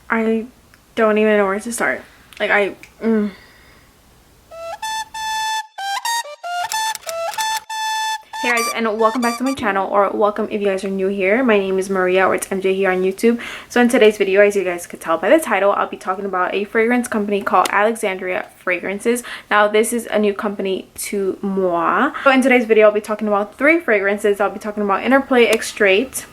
I don't even know where to start. Like Hey guys, and welcome back to my channel, or welcome if you guys are new here. My name is Maria, or it's MJ here on YouTube. So in today's video, as you guys could tell by the title, I'll be talking about a fragrance company called Alexandriafragrances. Now this is a new company to moi. So in today's video, I'll be talking about 3 fragrances. I'll be talking about Interplay Extrait,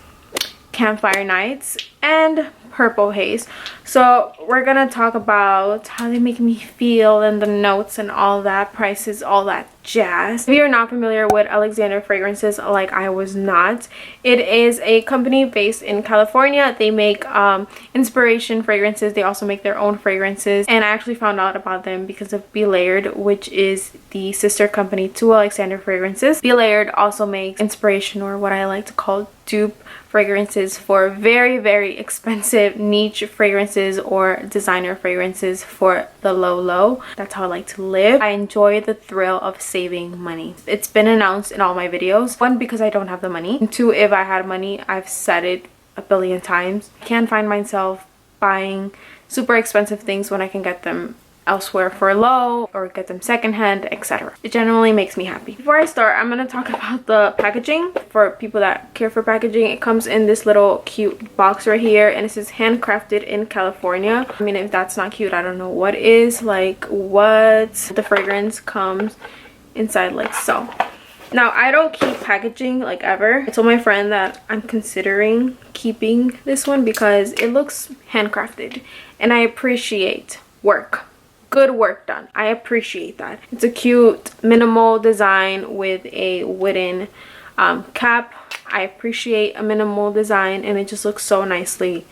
Campfire Nights, and Purple Haze. So we're gonna talk about how they make me feel and the notes and all that, prices, all that jazz. If you're not familiar with Alexandriafragrances, like I was not, it is a company based in California. They make inspiration fragrances. They also make their own fragrances, and I actually found out about them because of BELAYERED, which is the sister company to Alexandriafragrances. BELAYERED also makes inspiration, or what I like to call dupe, fragrances for very, very expensive niche fragrances or designer fragrances for the low. That's how I like to live. I enjoy the thrill of saving money. It's been announced in all my videos. 1, because I don't have the money. And 2, if I had money, I've said it a billion times. I can't find myself buying super expensive things when I can get them elsewhere for low, or get them secondhand, etc. It generally makes me happy. Before I start, I'm gonna talk about the packaging. For people that care for packaging, it comes in this little cute box right here, and it says handcrafted in California. I mean, if that's not cute, I don't know what is. Like, what? The fragrance comes inside like so. Now, I don't keep packaging like ever. I told my friend that I'm considering keeping this one because it looks handcrafted, and I appreciate work. Good work done. I appreciate that. It's a cute minimal design with a wooden cap. I appreciate a minimal design, and it just looks so nicely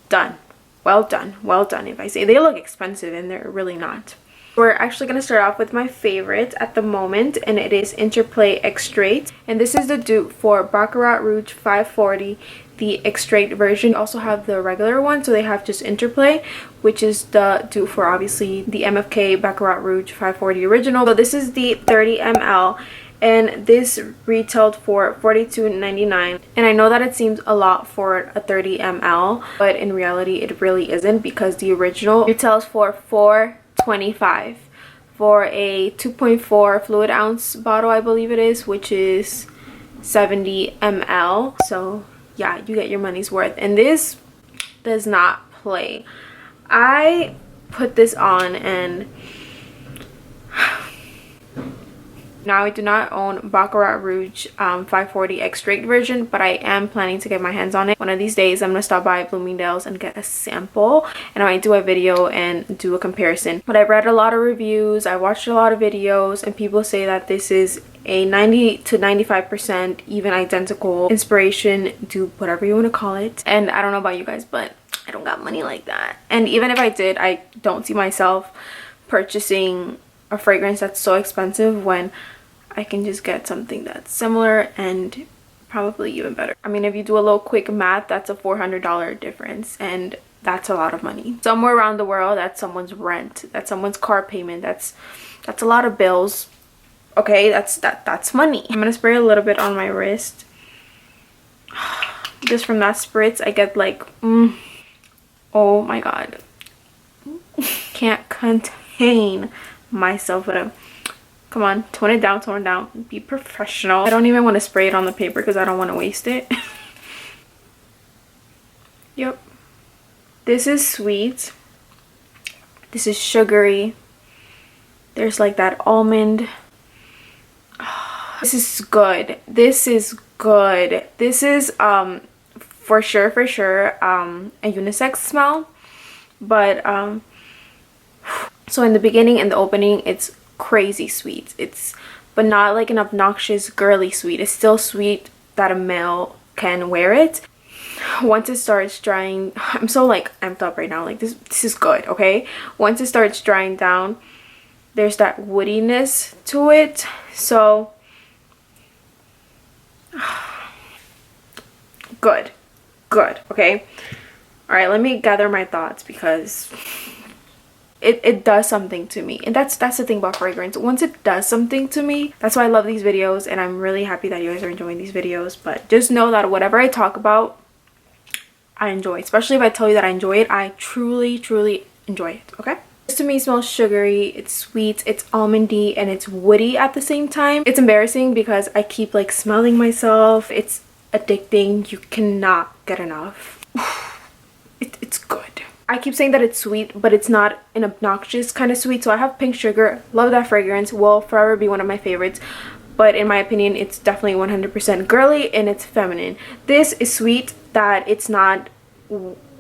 done. Well done. Well done, if I say. They look expensive, and they're really not. We're actually going to start off with my favorite at the moment, and it is Interplay Extrait. And this is the dupe for Baccarat Rouge 540, the Extrait version. You also have the regular one, so they have just Interplay, which is the dupe for obviously the MFK Baccarat Rouge 540 original. So this is the 30 ml, and this retailed for $42.99. And I know that it seems a lot for a 30 ml, but in reality it really isn't, because the original retails for $4.25 for a 2.4 fluid ounce bottle, I believe it is, which is 70 ml. So yeah, you get your money's worth, and this does not play. I put this on, and now I do not own Baccarat Rouge 540 Extrait version, but I am planning to get my hands on it. One of these days I'm gonna stop by Bloomingdale's and get a sample, and I might do a video and do a comparison. But I've read a lot of reviews, I watched a lot of videos, and people say that this is a 90 to 95% even identical inspiration dupe, whatever you want to call it. And I don't know about you guys, but I don't got money like that. And even if I did, I don't see myself purchasing a fragrance that's so expensive when I can just get something that's similar and probably even better. I mean, if you do a little quick math, that's a $400 difference, and that's a lot of money. Somewhere around the world, that's someone's rent, that's someone's car payment, that's a lot of bills. Okay, that's money. I'm gonna spray a little bit on my wrist. Just from that spritz, I get like, oh my god, can't contain myself with a, come on, tone it down, be professional. I don't even want to spray it on the paper because I don't want to waste it. Yep, this is sweet, this is sugary, there's like that almond. This is good. This is good. This is for sure a unisex smell, but so in the beginning and the opening, it's crazy sweet. It's, but not like an obnoxious girly sweet. It's still sweet that a male can wear it. Once it starts drying, I'm so like amped up right now, like this is good. Okay, once it starts drying down, there's that woodiness to it. So good, okay. All right, let me gather my thoughts, because it does something to me, and that's the thing about fragrance. Once it does something to me, that's why I love these videos, and I'm really happy that you guys are enjoying these videos. But just know that whatever I talk about, I enjoy. Especially if I tell you that I enjoy it, I truly enjoy it, okay? This to me smells sugary, it's sweet, it's almondy, and it's woody at the same time. It's embarrassing because I keep like smelling myself. It's addicting. You cannot get enough. It's good. I keep saying that it's sweet, but it's not an obnoxious kind of sweet. So I have pink sugar. Love that fragrance. Will forever be one of my favorites. But in my opinion, it's definitely 100% girly and it's feminine. This is sweet that it's not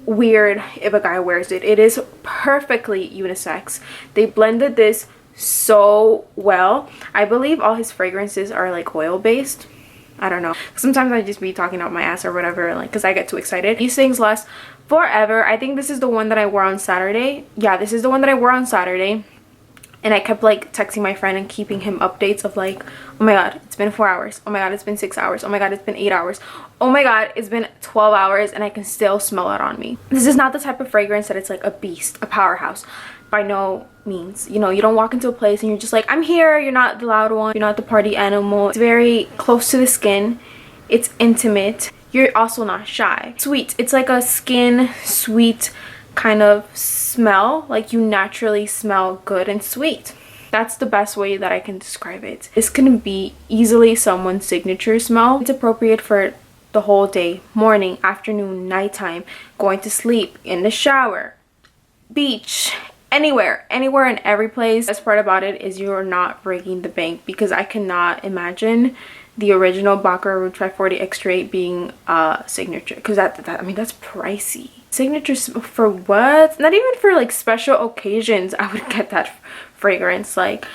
weird if a guy wears it. It is perfectly unisex. They blended this so well. I believe all his fragrances are like oil based. I don't know. Sometimes I just be talking out my ass or whatever, like, because I get too excited. These things last forever. I think this is the one that I wore on Saturday. Yeah, this is the one that I wore on Saturday. And I kept like texting my friend and keeping him updates of like, oh my god, it's been 4 hours. Oh my god, it's been 6 hours. Oh my god, it's been 8 hours. Oh my god, it's been 12 hours and I can still smell it on me. This is not the type of fragrance that it's like a beast, a powerhouse. By no means. You know, you don't walk into a place and you're just like, I'm here. You're not the loud one. You're not the party animal. It's very close to the skin. It's intimate. You're also not shy. Sweet. It's like a skin sweet kind of smell. Like you naturally smell good and sweet. That's the best way that I can describe it. This can be easily someone's signature smell. It's appropriate for the whole day, morning, afternoon, nighttime, going to sleep, in the shower, beach, anywhere and every place. The best part about it is you're not breaking the bank, because I cannot imagine the original Baccarat Rouge 540 Extrait being a signature, because I mean that's pricey. Signatures for what? Not even for like special occasions I would get that fragrance. Like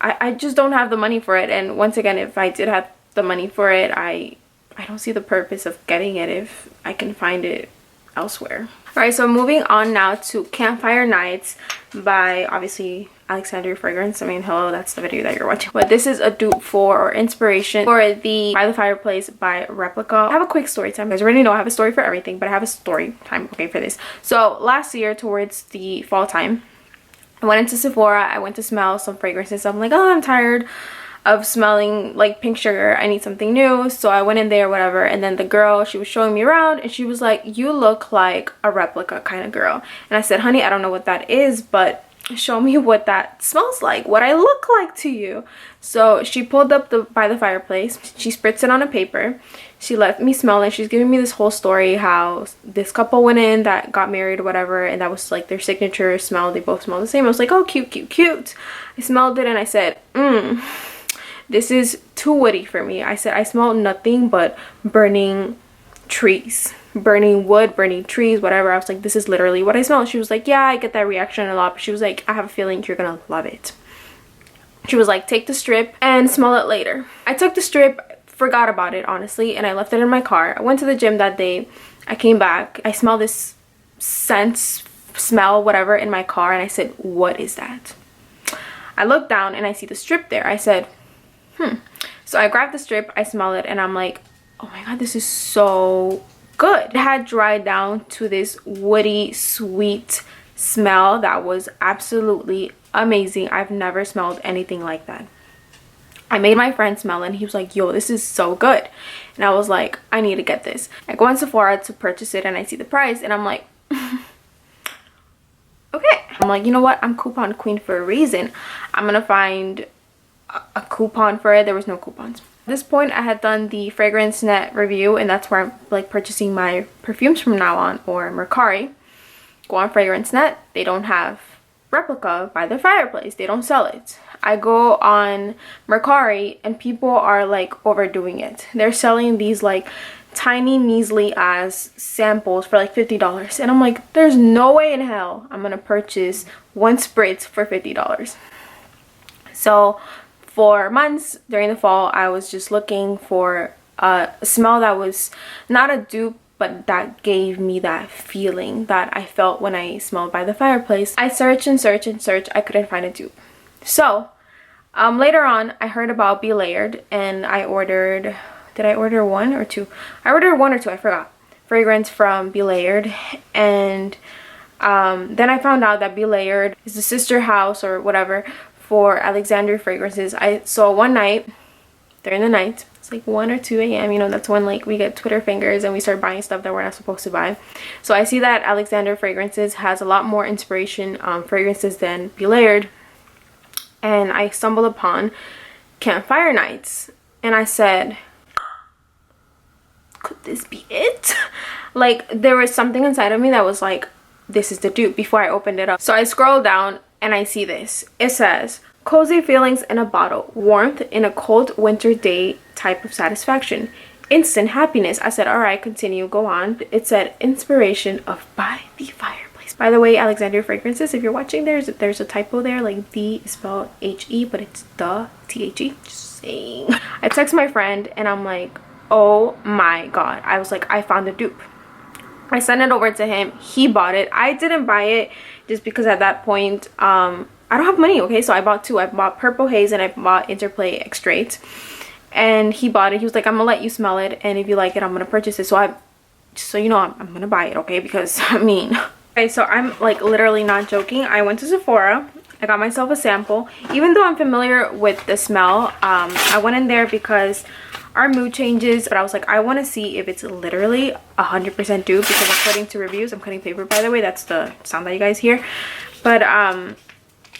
I just don't have the money for it, and once again, if I did have the money for it, I don't see the purpose of getting it if I can find it elsewhere. Alright, so moving on now to Campfire Nights by obviously Alexandriafragrances. I mean, hello, that's the video that you're watching. But this is a dupe for, or inspiration for, the By The Fireplace by Replica. I have a quick story time. You guys already know I have a story for everything, but I have a story time, okay, for this. So last year towards the fall time, I went into Sephora. I went to smell some fragrances. I'm like, oh, I'm tired of smelling like pink sugar. I need something new. So I went in there, whatever, and then the girl, she was showing me around and she was like, you look like a Replica kind of girl. And I said, honey, I don't know what that is, but show me what that smells like, what I look like to you. So she pulled up the By The Fireplace. She spritzed it on a paper. She let me smell it. She's giving me this whole story how this couple went in that got married or whatever, and that was like their signature smell. They both smell the same. I was like, oh, cute, cute, cute. I smelled it and I said, this is too woody for me. I said, I smell nothing but burning trees, burning wood, burning trees, whatever. I was like, this is literally what I smell. She was like, yeah, I get that reaction a lot, but she was like, I have a feeling you're gonna love it. She was like, take the strip and smell it later. I took the strip, forgot about it honestly, and I left it in my car. I went to the gym that day. I came back, I smelled this smell whatever in my car, and I said, what is that? I looked down and I see the strip there. I said, so I grabbed the strip, I smell it, and I'm like, oh my god, this is so good. It had dried down to this woody, sweet smell that was absolutely amazing. I've never smelled anything like that. I made my friend smell it and he was like, yo, this is so good. And I was like, I need to get this. I go on Sephora to purchase it and I see the price and I'm like, okay. I'm like, you know what? I'm coupon queen for a reason. I'm gonna find a coupon for it. There was no coupons. At this point, I had done the fragrance net review, and that's where I'm like purchasing my perfumes from now on, or Mercari. Go on fragrance net, they don't have Replica by The Fireplace. They don't sell it. I go on Mercari and people are like overdoing it. They're selling these like tiny measly ass samples for like $50, and I'm like, there's no way in hell I'm gonna purchase one spritz for $50. So for months during the fall, I was just looking for a smell that was not a dupe, but that gave me that feeling that I felt when I smelled By The Fireplace. I searched and searched and searched. I couldn't find a dupe. So later on, I heard about BELAYERED and I ordered, did I order one or two? I ordered one or two, I forgot. Fragrance from BELAYERED. And then I found out that BELAYERED is the sister house or whatever for Alexandriafragrances. So one night, during the night, It's like 1 or 2 a.m. You know, that's when like we get Twitter fingers and we start buying stuff that we're not supposed to buy. So I see that Alexandria Fragrances has a lot more inspiration fragrances than Belayered, and I stumbled upon Campfire Nights and I said, could this be it? Like, there was something inside of me that was like, this is the dupe, before I opened it up. So I scroll down and I see this. It says, cozy feelings in a bottle, warmth in a cold winter day type of satisfaction, instant happiness. I said, all right, continue, go on. It said, inspiration of By The Fireplace. By the way, Alexandria Fragrances, if you're watching, there's a typo there. Like, the is spelled H-E, but it's the T-H-E. Just saying. I text my friend and I'm like, oh my god. I was like, I found a dupe. I sent it over to him. He bought it. I didn't buy it just because at that point I don't have money, okay? So I bought two. I bought Purple Haze and I bought Interplay Extrait. And he bought it. He was like, I'm gonna let you smell it, and if you like it, I'm gonna purchase it. So so you know, I'm gonna buy it, okay? Because I mean, okay, so I'm like literally not joking. I went to Sephora. I got myself a sample. Even though I'm familiar with the smell, I went in there because our mood changes, but I was like, I want to see if it's literally 100% dupe, because according to reviews, I'm cutting paper by the way, that's the sound that you guys hear, but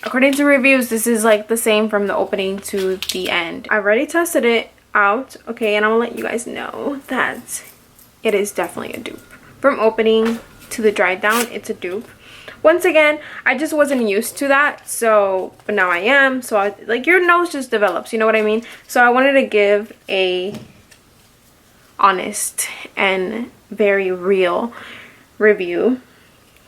according to reviews, this is like the same from the opening to the end. I already tested it out, okay, and I'm gonna let you guys know that it is definitely a dupe. From opening to the dry down, it's a dupe. Once again, I just wasn't used to that, so, but now I am. So like, your nose just develops, you know what I mean? So I wanted to give a honest and very real review,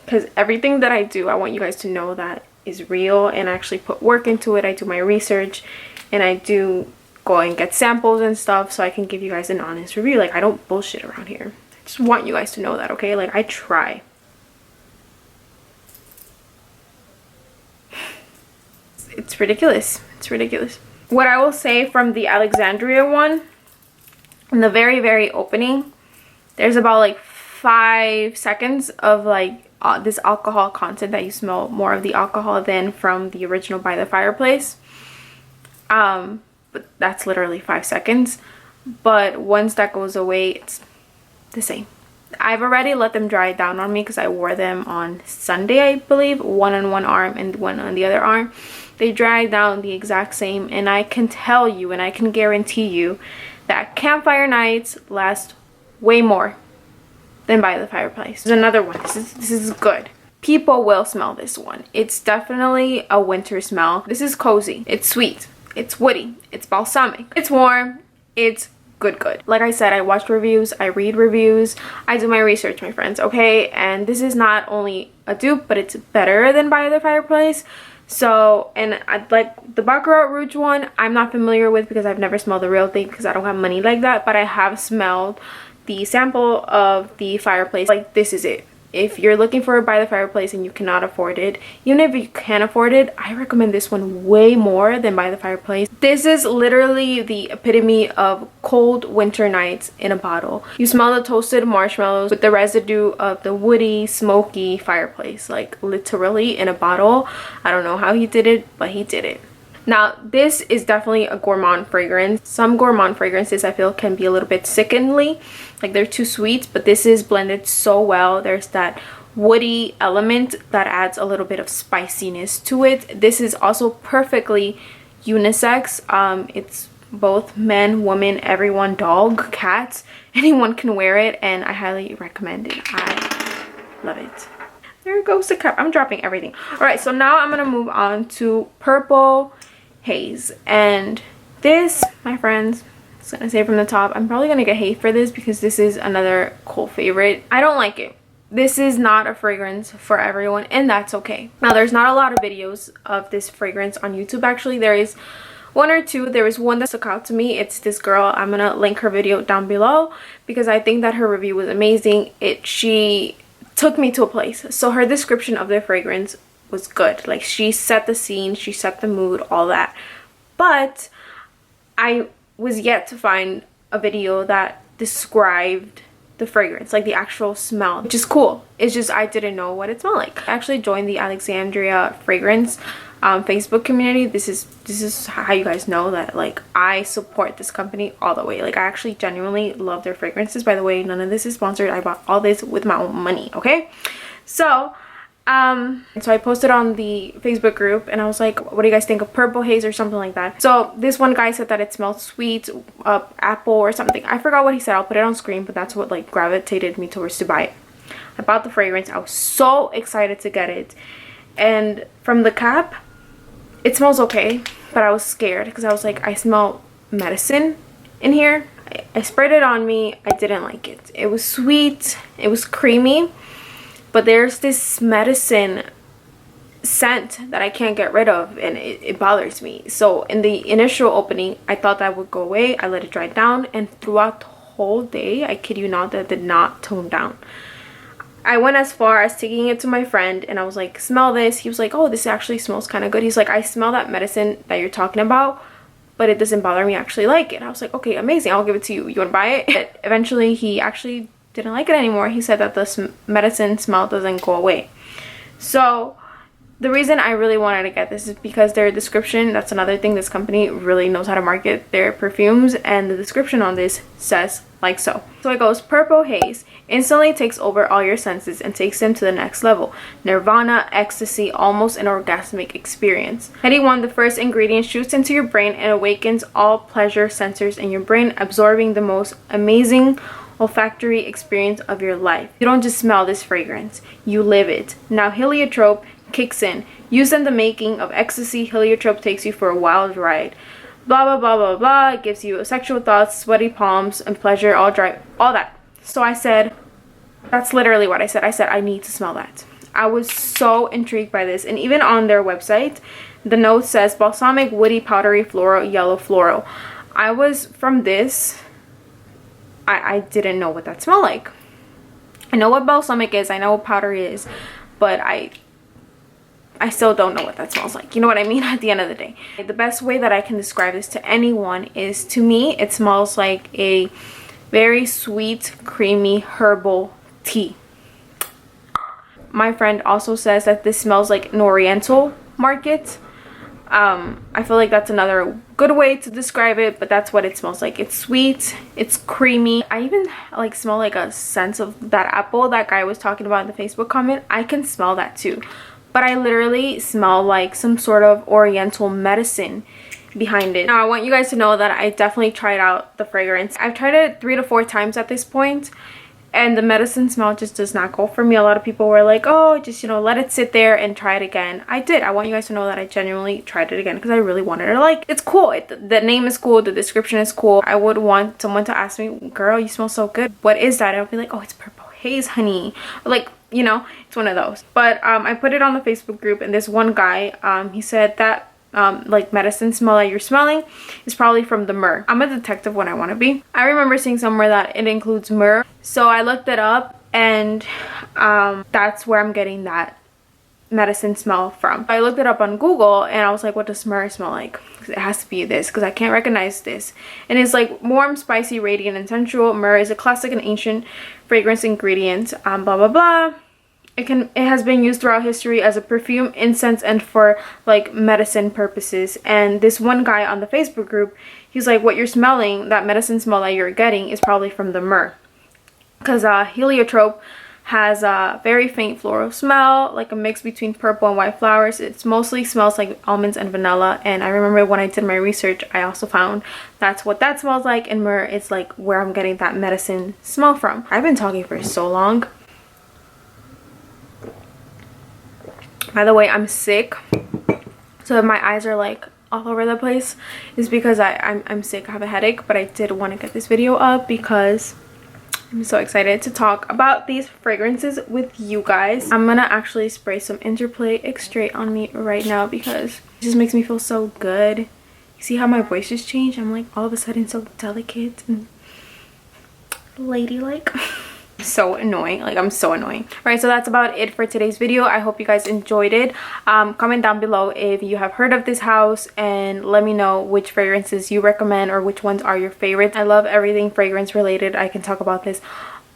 because everything that I do, I want you guys to know that is real, and I actually put work into it. I do my research and I do go and get samples and stuff, so I can give you guys an honest review. Like, I don't bullshit around here. I just want you guys to know that, okay? Like, I try. It's ridiculous. It's ridiculous. What I will say from the Alexandria one, in the very, very opening, there's about like 5 seconds of like this alcohol content that you smell more of the alcohol than from the original By The Fireplace. But that's literally 5 seconds. But once that goes away, it's the same. I've already let them dry down on me because I wore them on Sunday, I believe. One on one arm and one on the other arm. They dried down the exact same, and I can tell you and I can guarantee you that Campfire Nights last way more than By The Fireplace. There's another one. This is good. People will smell this one. It's definitely a winter smell. This is cozy. It's sweet. It's woody. It's balsamic. It's warm. It's good. Like I said, I watch reviews, I read reviews, I do my research, my friends, okay? And this is not only a dupe, but it's better than By The Fireplace. So, and I like the Baccarat Rouge one, I'm not familiar with because I've never smelled the real thing because I don't have money like that, but I have smelled the sample of the Fireplace. Like, this is it. If you're looking for a By The Fireplace and you cannot afford it, even if you can afford it, I recommend this one way more than By The Fireplace. This is literally the epitome of cold winter nights in a bottle. You smell the toasted marshmallows with the residue of the woody, smoky Fireplace. Like, literally in a bottle. I don't know how he did it, but he did it. Now, this is definitely a gourmand fragrance. Some gourmand fragrances I feel can be a little bit sickeningly, like they're too sweet, but this is blended so well. There's that woody element that adds a little bit of spiciness to it. This is also perfectly unisex. It's both men, women, everyone, dog, cats, anyone can wear it, and I highly recommend it. I love it. There goes the cup. I'm dropping everything. All right, so now I'm gonna move on to Purple Haze, and this, my friends, I was gonna say from the top, I'm probably gonna get hate for this because this is another cult favorite. I don't like it. This is not a fragrance for everyone, and that's okay. Now, there's not a lot of videos of this fragrance on YouTube. Actually, there is one or two. There was one that stuck out to me. It's this girl. I'm gonna link her video down below because I think that her review was amazing. She took me to a place. So her description of the fragrance was good. Like, she set the scene, she set the mood, all that. But I was yet to find a video that described the fragrance, like the actual smell, which is cool. It's just I didn't know what it smelled like. I actually joined the Alexandria fragrance Facebook community, this is how you guys know that like I support this company all the way. Like I actually genuinely love their fragrances. By the way, none of this is sponsored. I bought all this with my own money, okay? So I posted on the Facebook group and I was like, what do you guys think of purple haze or something like that? So this one guy said that it smelled sweet, apple or something. I forgot what he said. I'll put it on screen, but that's what like gravitated me towards to buy it. I bought the fragrance. I was so excited to get it, and from the cap it smells okay, but I was scared because I was like, I smell medicine in here. I sprayed it on me. I didn't like it. It was sweet, it was creamy, but there's this medicine scent that I can't get rid of, and it bothers me. So in the initial opening I thought that would go away. I let it dry down, and throughout the whole day, I kid you not, that did not tone down. I went as far as taking it to my friend and I was like, smell this. He was like, oh, this actually smells kind of good. He's like, I smell that medicine that you're talking about, but it doesn't bother me. I actually like it. I was like, okay, amazing, I'll give it to you. You want to buy it? But eventually he actually didn't like it anymore. He said that the medicine smell doesn't go away. So the reason I really wanted to get this is because their description, that's another thing, this company really knows how to market their perfumes, and the description on this says like so. So it goes, purple haze instantly takes over all your senses and takes them to the next level. Nirvana, ecstasy, almost an orgasmic experience. Heading 1, the first ingredient shoots into your brain and awakens all pleasure sensors in your brain, absorbing the most amazing olfactory experience of your life. You don't just smell this fragrance, you live it. Now heliotrope kicks in. Used in the making of ecstasy, heliotrope takes you for a wild ride. Blah blah blah blah blah. It gives you sexual thoughts, sweaty palms, and pleasure, all dry, all that. So I said, that's literally what I said. I said, I need to smell that. I was so intrigued by this, and even on their website, the note says balsamic, woody, powdery, floral, yellow floral. I was from this. I didn't know what that smelled like. I know what balsamic is. I know what powdery is, but I still don't know what that smells like. You know what I mean? At the end of the day, the best way that I can describe this to anyone is, to me, it smells like a very sweet, creamy herbal tea. My friend also says that this smells like an Oriental market. I feel like that's another good way to describe it, but that's what it smells like. It's sweet, it's creamy. I even like smell like a sense of that apple that guy was talking about in the Facebook comment. I can smell that too, but I literally smell like some sort of Oriental medicine behind it. Now I want you guys to know that I definitely tried out the fragrance. I've tried it 3 to 4 times at this point, and the medicine smell just does not go for me. A lot of people were like, oh, just, you know, let it sit there and try it again. I did. I want you guys to know that I genuinely tried it again because I really wanted to like. It's cool. The name is cool. The description is cool. I would want someone to ask me, girl, you smell so good. What is that? And I'll be like, oh, it's purple haze, honey. Like, you know, it's one of those. But I put it on the Facebook group, and this one guy, he said that like medicine smell that you're smelling is probably from the myrrh. I'm a detective when I want to be. I remember seeing somewhere that it includes myrrh, so I looked it up, and that's where I'm getting that medicine smell from. I looked it up on Google and I was like, what does myrrh smell like? It has to be this because I can't recognize this. And it's like warm, spicy, radiant, and sensual. Myrrh is a classic and ancient fragrance ingredient, blah blah blah. It has been used throughout history as a perfume, incense, and for like medicine purposes. And this one guy on the Facebook group, he's like, what you're smelling, that medicine smell that you're getting, is probably from the myrrh, because heliotrope has a very faint floral smell, like a mix between purple and white flowers. It mostly smells like almonds and vanilla, and I remember when I did my research, I also found that's what that smells like, and myrrh is like where I'm getting that medicine smell from. I've been talking for so long. By the way, I'm sick, so if my eyes are like all over the place, is because I'm sick. I have a headache, but I did want to get this video up because I'm so excited to talk about these fragrances with you guys. I'm gonna actually spray some Interplay Extrait on me right now because it just makes me feel so good. You see how my voice just changed? I'm like all of a sudden so delicate and ladylike. So annoying, like I'm so annoying. All right, so that's about it for today's video. I hope you guys enjoyed it. Comment down below if you have heard of this house, and let me know which fragrances you recommend or which ones are your favorites. I love everything fragrance related. I can talk about this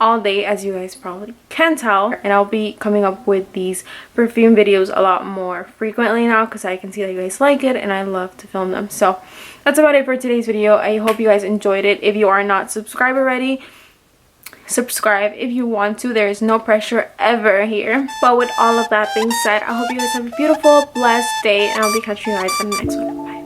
all day, as you guys probably can tell, and I'll be coming up with these perfume videos a lot more frequently now because I can see that you guys like it and I love to film them. So that's about it for today's video. I hope you guys enjoyed it. If you are not subscribed already, subscribe if you want to. There is no pressure ever here. But with all of that being said, I hope you guys have a beautiful, blessed day, and I'll be catching you guys in the next one. Bye.